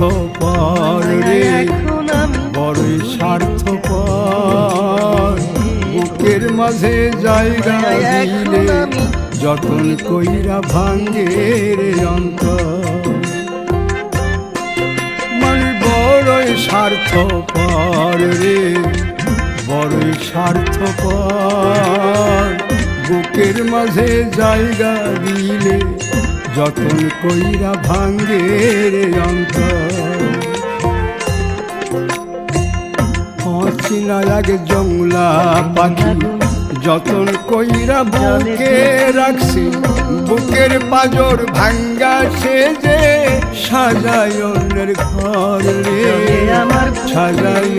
স্বার্থপর রে, বড়ই স্বার্থপর। বুকের মাঝে জায়গা দিলে যতন কইরা ভাঙ্গে রে অন্তর। মানে বড়ই স্বার্থপর রে, বড়ই স্বার্থপর। বুকের মাঝে জায়গা দিলে যতন কইরা ভাঙ্গে রে অন্তর। অচিনা লাগে জংলা পাখি যতন কইরা বুকে রাখছি, বুকের পাজর ভাঙ্গা সে যে সাজায় অন্যের ঘর রে, সাজায়